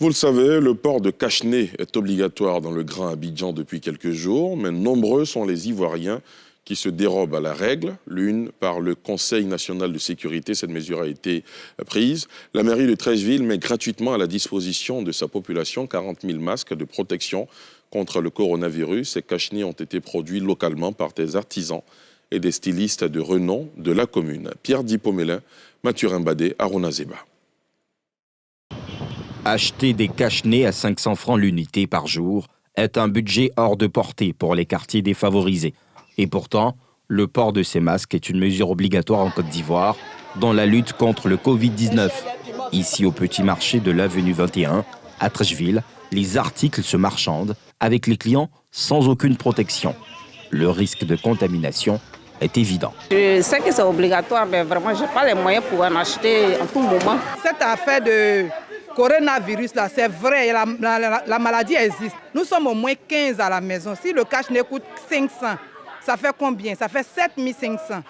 Vous le savez, le port de cache-nez est obligatoire dans le Grand Abidjan depuis quelques jours, mais nombreux sont les Ivoiriens qui se dérobent à la règle. L'une, par le Conseil national de sécurité, cette mesure a été prise. La mairie de Treichville met gratuitement à la disposition de sa population 40 000 masques de protection contre le coronavirus. Ces cache-nez ont été produits localement par des artisans et des stylistes de renom de la commune. Pierre Dipomélin, Mathurin Badé, Arona Zeba. Acheter des cache-nez à 500 francs l'unité par jour est un budget hors de portée pour les quartiers défavorisés. Et pourtant, le port de ces masques est une mesure obligatoire en Côte d'Ivoire dans la lutte contre le Covid-19. Ici, au petit marché de l'avenue 21, à Treichville, les articles se marchandent avec les clients sans aucune protection. Le risque de contamination est évident. Je sais que c'est obligatoire, mais vraiment, je n'ai pas les moyens pour en acheter en tout moment. Cette affaire de coronavirus, là, c'est vrai, la maladie existe. Nous sommes au moins 15 à la maison. Si le cache-nez coûte 500, ça fait combien? Ça fait 7500.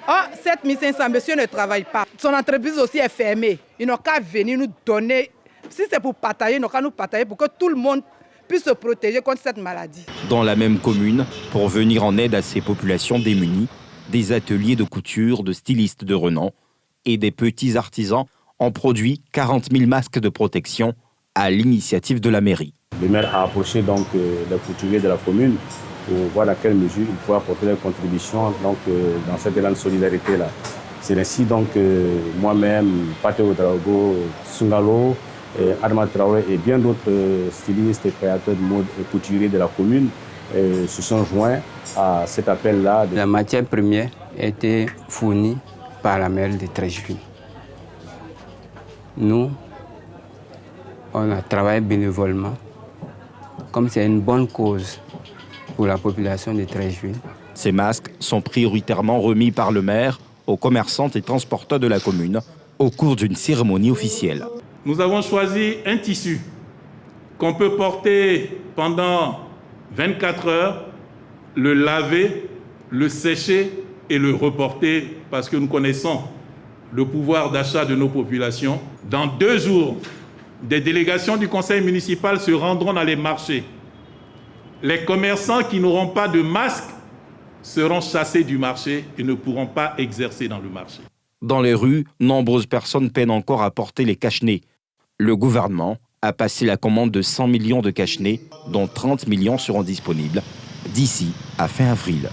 Oh, 7500, monsieur ne travaille pas. Son entreprise aussi est fermée. Ils n'ont qu'à venir nous donner. Si c'est pour partager, ils n'ont qu'à nous partager pour que tout le monde puisse se protéger contre cette maladie. Dans la même commune, pour venir en aide à ces populations démunies, des ateliers de couture, de stylistes de renom et des petits artisans ont produit 40 000 masques de protection à l'initiative de la mairie. Le maire a approché donc les couturiers de la commune pour voir dans quelle mesure ils pouvaient apporter leur contribution donc, dans cette élan de solidarité-là. C'est ainsi donc moi-même, Pathé Ouedraogo, Sungalo, Adama Traoré et bien d'autres stylistes et créateurs de mode et couturiers de la commune se sont joints à cet appel-là. La matière première a été fournie par la mairie de Treichville. Nous, on a travaillé bénévolement, comme c'est une bonne cause pour la population de Treichville. Ces masques sont prioritairement remis par le maire aux commerçants et transporteurs de la commune au cours d'une cérémonie officielle. Nous avons choisi un tissu qu'on peut porter pendant 24 heures, le laver, le sécher et le reporter parce que nous connaissons le pouvoir d'achat de nos populations. Dans 2 jours, des délégations du conseil municipal se rendront dans les marchés. Les commerçants qui n'auront pas de masque seront chassés du marché et ne pourront pas exercer dans le marché. Dans les rues, nombreuses personnes peinent encore à porter les cache-nez. Le gouvernement a passé la commande de 100 millions de cache-nez, dont 30 millions seront disponibles d'ici à fin avril.